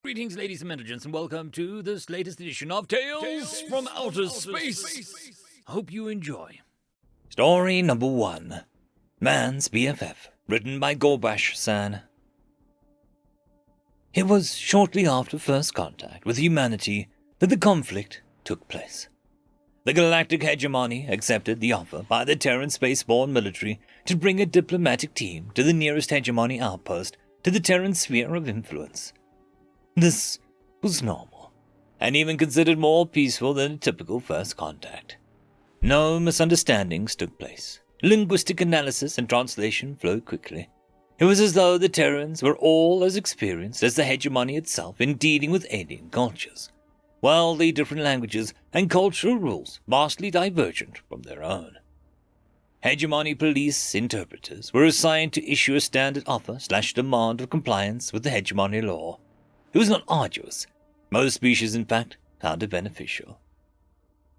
Greetings, ladies and gentlemen, and welcome to this latest edition of Tales from Outer Space. I hope you enjoy. Story number 1. Man's BFF, written by Gorbash-san. It was shortly after first contact with humanity that the conflict took place. The galactic hegemony accepted the offer by the Terran spaceborne military to bring a diplomatic team to the nearest hegemony outpost to the Terran sphere of influence. This was normal, and even considered more peaceful than a typical first contact. No misunderstandings took place. Linguistic analysis and translation flowed quickly. It was as though the Terrans were all as experienced as the hegemony itself in dealing with alien cultures, wildly different languages and cultural rules vastly divergent from their own. Hegemony police interpreters were assigned to issue a standard offer/demand of compliance with the hegemony law. It was not arduous. Most species, in fact, found it beneficial.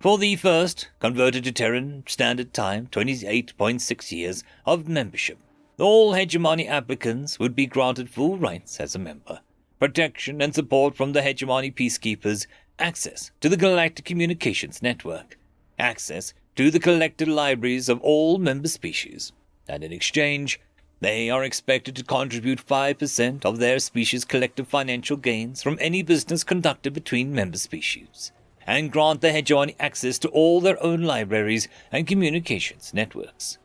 For the first, converted to Terran Standard Time 28.6 years of membership, all hegemony applicants would be granted full rights as a member, protection and support from the hegemony peacekeepers, access to the galactic communications network, access to the collected libraries of all member species, and in exchange, they are expected to contribute 5% of their species' collective financial gains from any business conducted between member species, and grant the hegemony access to all their own libraries and communications networks.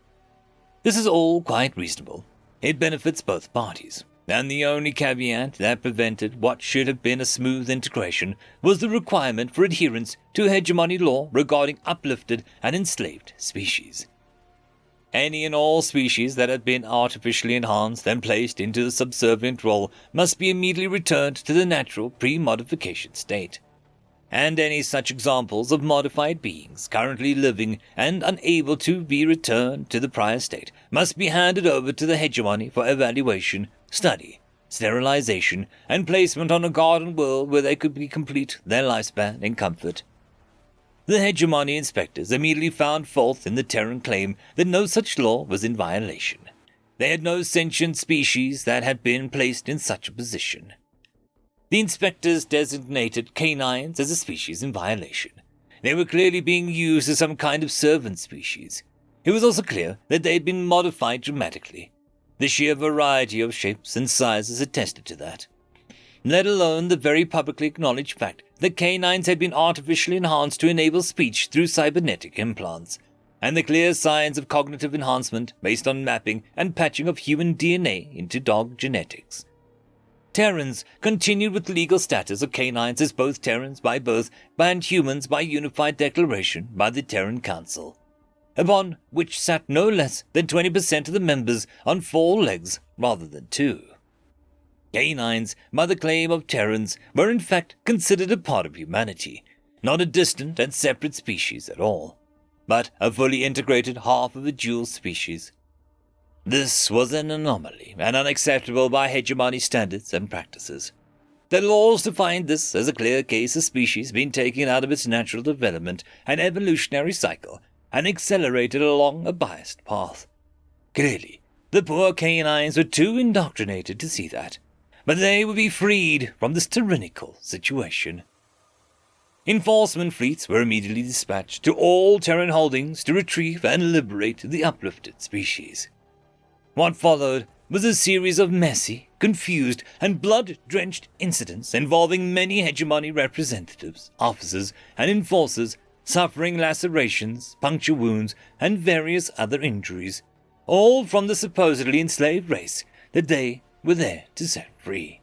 This is all quite reasonable. It benefits both parties, and the only caveat that prevented what should have been a smooth integration was the requirement for adherence to hegemony law regarding uplifted and enslaved species. Any and all species that had been artificially enhanced and placed into the subservient role must be immediately returned to the natural pre-modification state. And any such examples of modified beings currently living and unable to be returned to the prior state must be handed over to the hegemony for evaluation, study, sterilization, and placement on a garden world where they could complete their lifespan in comfort. The hegemony inspectors immediately found fault in the Terran claim that no such law was in violation. They had no sentient species that had been placed in such a position. The inspectors designated canines as a species in violation. They were clearly being used as some kind of servant species. It was also clear that they had been modified dramatically. The sheer variety of shapes and sizes attested to that, let alone the very publicly acknowledged fact that canines had been artificially enhanced to enable speech through cybernetic implants, and the clear signs of cognitive enhancement based on mapping and patching of human DNA into dog genetics. Terrans continued with the legal status of canines as both Terrans by birth and humans by unified declaration by the Terran Council, upon which sat no less than 20% of the members on 4 legs rather than 2. Canines, by the claim of Terrans, were in fact considered a part of humanity, not a distant and separate species at all, but a fully integrated half of a dual species. This was an anomaly and unacceptable by hegemony standards and practices. The laws defined this as a clear case of species being taken out of its natural development and evolutionary cycle and accelerated along a biased path. Clearly, the poor canines were too indoctrinated to see that, but they would be freed from this tyrannical situation. Enforcement fleets were immediately dispatched to all Terran holdings to retrieve and liberate the uplifted species. What followed was a series of messy, confused, and blood-drenched incidents involving many hegemony representatives, officers, and enforcers suffering lacerations, puncture wounds, and various other injuries, all from the supposedly enslaved race that they were there to set free.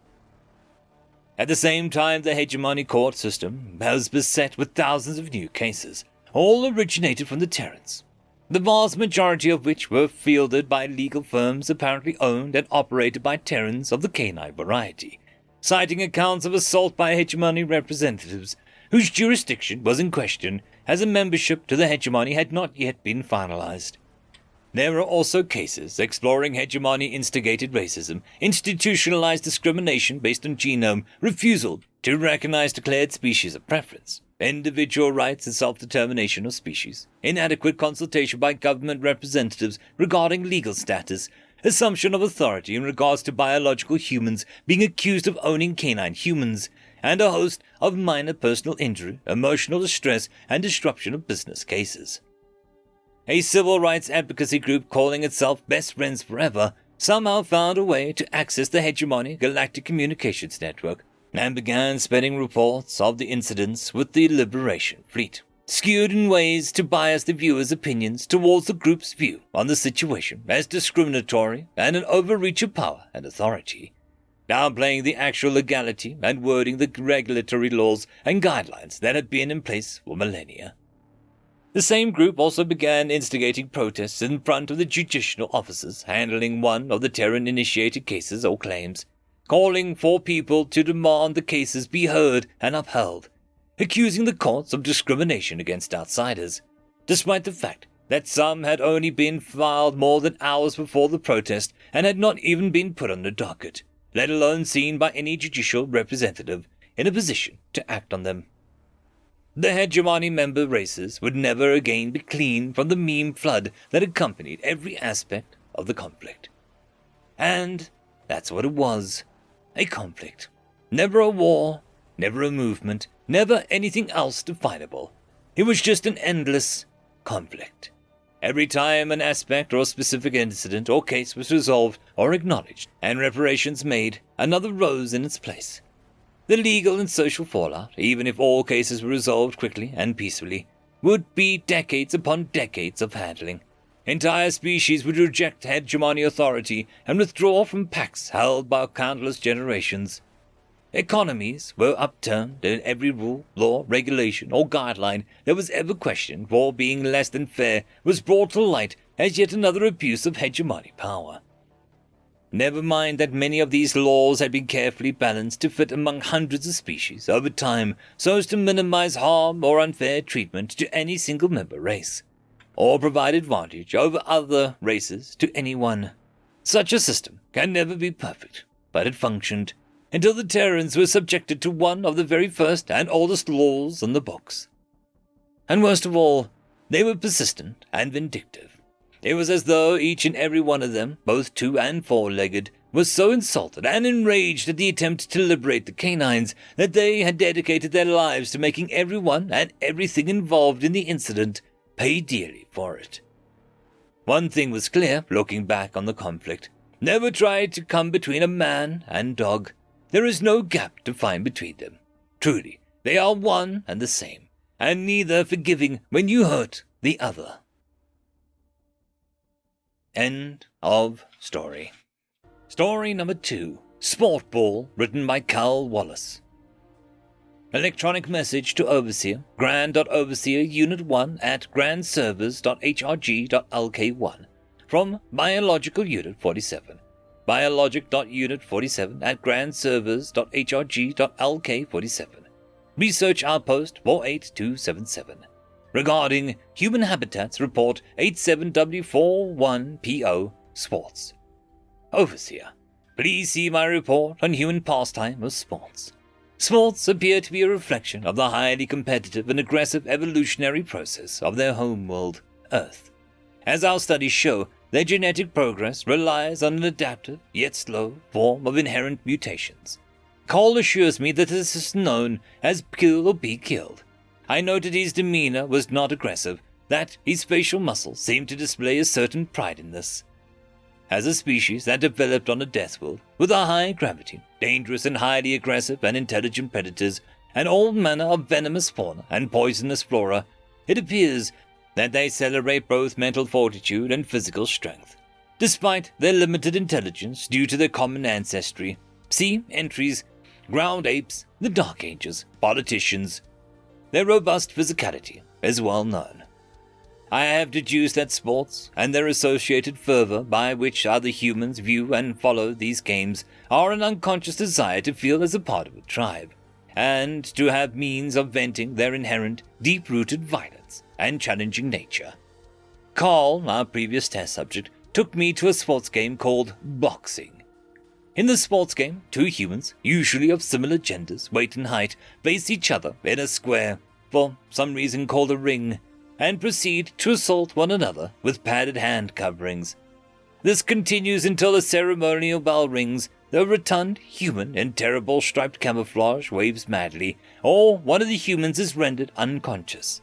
At the same time, the hegemony court system was beset with thousands of new cases, all originated from the Terrans, the vast majority of which were fielded by legal firms apparently owned and operated by Terrans of the canine variety, citing accounts of assault by hegemony representatives whose jurisdiction was in question as a membership to the hegemony had not yet been finalized. There were also cases exploring hegemony-instigated racism, institutionalized discrimination based on genome, refusal to recognize declared species of preference, individual rights and self-determination of species, inadequate consultation by government representatives regarding legal status, assumption of authority in regards to biological humans being accused of owning canine humans, and a host of minor personal injury, emotional distress, and disruption of business cases. A civil rights advocacy group calling itself Best Friends Forever somehow found a way to access the Hegemony Galactic Communications Network and began spreading reports of the incidents with the Liberation Fleet, skewed in ways to bias the viewer's opinions towards the group's view on the situation as discriminatory and an overreach of power and authority, downplaying the actual legality and wording the regulatory laws and guidelines that had been in place for millennia. The same group also began instigating protests in front of the judicial officers handling one of the Terran-initiated cases or claims, calling for people to demand the cases be heard and upheld, accusing the courts of discrimination against outsiders, despite the fact that some had only been filed more than hours before the protest and had not even been put on the docket, let alone seen by any judicial representative in a position to act on them. The Hegemony member races would never again be clean from the meme flood that accompanied every aspect of the conflict. And that's what it was, a conflict. Never a war, never a movement, never anything else definable. It was just an endless conflict. Every time an aspect or a specific incident or case was resolved or acknowledged and reparations made, another rose in its place. The legal and social fallout, even if all cases were resolved quickly and peacefully, would be decades upon decades of handling. Entire species would reject hegemony authority and withdraw from pacts held by countless generations. Economies were upturned, and every rule, law, regulation, or guideline that was ever questioned for being less than fair was brought to light as yet another abuse of hegemony power. Never mind that many of these laws had been carefully balanced to fit among hundreds of species over time so as to minimize harm or unfair treatment to any single member race, or provide advantage over other races to anyone. Such a system can never be perfect, but it functioned until the Terrans were subjected to one of the very first and oldest laws in the books. And worst of all, they were persistent and vindictive. It was as though each and every one of them, both 2- and 4-legged, was so insulted and enraged at the attempt to liberate the canines that they had dedicated their lives to making everyone and everything involved in the incident pay dearly for it. One thing was clear, looking back on the conflict. Never try to come between a man and dog. There is no gap to find between them. Truly, they are one and the same, and neither forgiving when you hurt the other. End of story. Story number 2, Sport Ball, written by Cal Wallace. Electronic message to Overseer, Grand.Overseer Unit 1 at grandservers.hrg.lk1 from Biological Unit 47. Biologic.Unit 47 at grandservers.hrg.lk47. Research Outpost 48277. Regarding Human Habitats Report 87W41PO Sports. Overseer, please see my report on human pastime of sports. Sports appear to be a reflection of the highly competitive and aggressive evolutionary process of their homeworld, Earth. As our studies show, their genetic progress relies on an adaptive, yet slow, form of inherent mutations. Cole assures me that this is known as kill or be killed. I noted his demeanor was not aggressive, that his facial muscles seemed to display a certain pride in this. As a species that developed on a death world, with a high gravity, dangerous and highly aggressive and intelligent predators, and all manner of venomous fauna and poisonous flora, it appears that they celebrate both mental fortitude and physical strength, despite their limited intelligence due to their common ancestry. See entries: ground apes, the Dark Ages, politicians. Their robust physicality is well known. I have deduced that sports, and their associated fervor by which other humans view and follow these games, are an unconscious desire to feel as a part of a tribe, and to have means of venting their inherent, deep-rooted violence and challenging nature. Carl, our previous test subject, took me to a sports game called boxing. In the sports game, 2 humans, usually of similar genders, weight and height, face each other in a square, for some reason called a ring, and proceed to assault one another with padded hand coverings. This continues until the ceremonial bell rings, the rotund human in terrible striped camouflage waves madly, or one of the humans is rendered unconscious.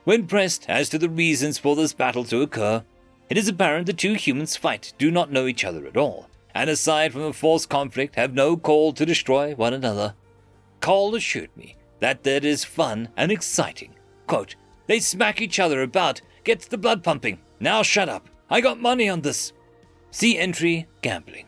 When pressed as to the reasons for this battle to occur, it is apparent the two humans fight do not know each other at all, and aside from a forced conflict have no call to destroy one another. Cole assured me that is fun and exciting. Quote, "They smack each other about, gets the blood pumping. Now shut up. I got money on this." See entry, gambling.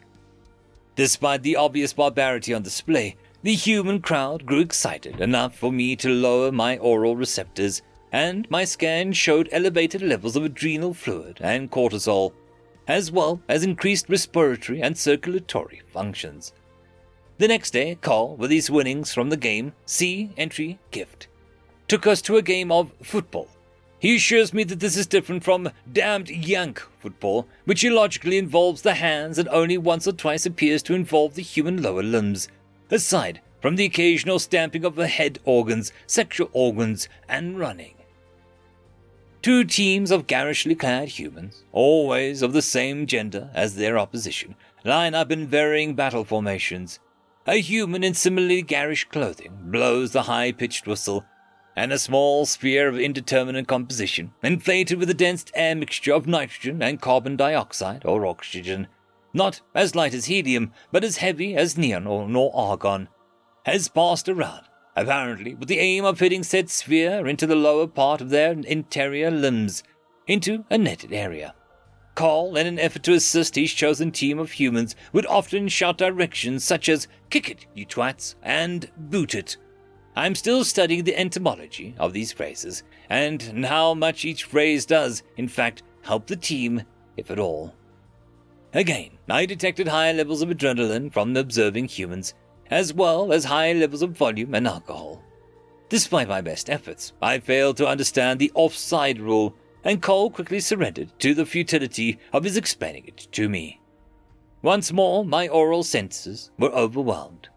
Despite the obvious barbarity on display, the human crowd grew excited enough for me to lower my oral receptors, and my scan showed elevated levels of adrenal fluid and cortisol, as well as increased respiratory and circulatory functions. The next day, Carl, with his winnings from the game, see entry, gift, took us to a game of football. He assures me that this is different from damned yank football, which illogically involves the hands and only once or twice appears to involve the human lower limbs, aside from the occasional stamping of the head organs, sexual organs, and running. Two teams of garishly clad humans, always of the same gender as their opposition, line up in varying battle formations. A human in similarly garish clothing blows the high-pitched whistle, and a small sphere of indeterminate composition, inflated with a dense air mixture of nitrogen and carbon dioxide or oxygen, not as light as helium, but as heavy as neon or argon, has passed around, apparently with the aim of hitting said sphere into the lower part of their interior limbs, into a netted area. Carl, in an effort to assist his chosen team of humans, would often shout directions such as, "Kick it, you twats," and "Boot it." I'm still studying the etymology of these phrases, and how much each phrase does, in fact, help the team, if at all. Again, I detected high levels of adrenaline from the observing humans, as well as high levels of volume and alcohol. Despite my best efforts, I failed to understand the offside rule, and Cole quickly surrendered to the futility of his explaining it to me. Once more, my oral senses were overwhelmed.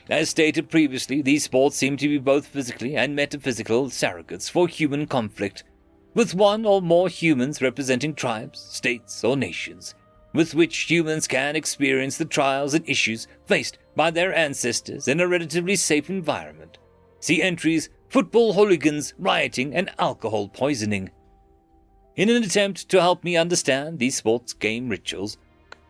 As stated previously, these sports seem to be both physically and metaphysical surrogates for human conflict, with one or more humans representing tribes, states, or nations, with which humans can experience the trials and issues faced by their ancestors in a relatively safe environment. See entries, football hooligans, rioting, and alcohol poisoning. In an attempt to help me understand these sports game rituals,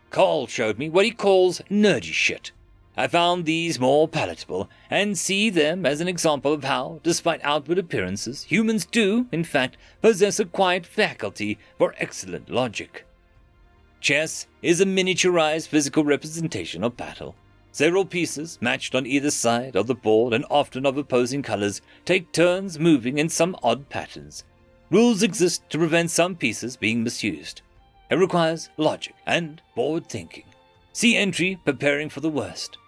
Carl showed me what he calls nerdy shit. I found these more palatable, and see them as an example of how, despite outward appearances, humans do, in fact, possess a quiet faculty for excellent logic. Chess is a miniaturized physical representation of battle. Several pieces, matched on either side of the board and often of opposing colors, take turns moving in some odd patterns. Rules exist to prevent some pieces being misused. It requires logic and forward thinking. See entry, preparing for the worst.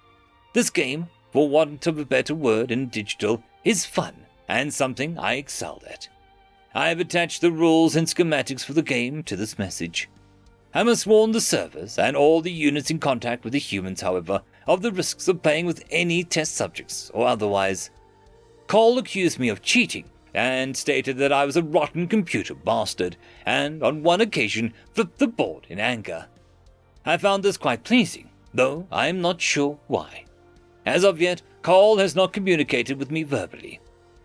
This game, for want of a better word in digital, is fun and something I excelled at. I have attached the rules and schematics for the game to this message. I must warn the servers and all the units in contact with the humans, however, of the risks of playing with any test subjects or otherwise. Cole accused me of cheating and stated that I was a rotten computer bastard, and on one occasion flipped the board in anger. I found this quite pleasing, though I am not sure why. As of yet, Cole has not communicated with me verbally.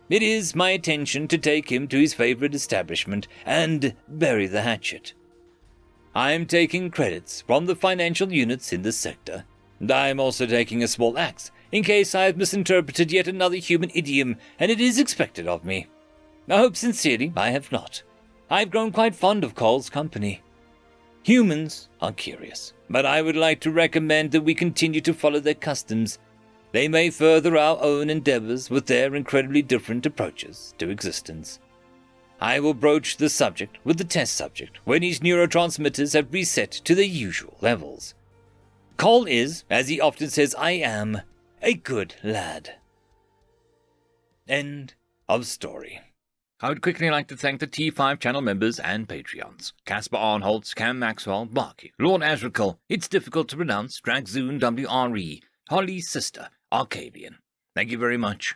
It is my intention to take him to his favorite establishment and bury the hatchet. I am taking credits from the financial units in this sector, and I am also taking a small axe in case I have misinterpreted yet another human idiom, and it is expected of me. I hope sincerely I have not. I have grown quite fond of Cole's company. Humans are curious, but I would like to recommend that we continue to follow their customs. They may further our own endeavors with their incredibly different approaches to existence. I will broach the subject with the test subject when his neurotransmitters have reset to their usual levels. Cole is, as he often says I am, a good lad. End of story. I would quickly like to thank the T5 channel members and Patreons. Caspar Arnholtz, Cam Maxwell, Barky, Lord Azrakal, It's Difficult to Pronounce, Dragzoon WRE, Holly's Sister, Arcadian. Thank you very much.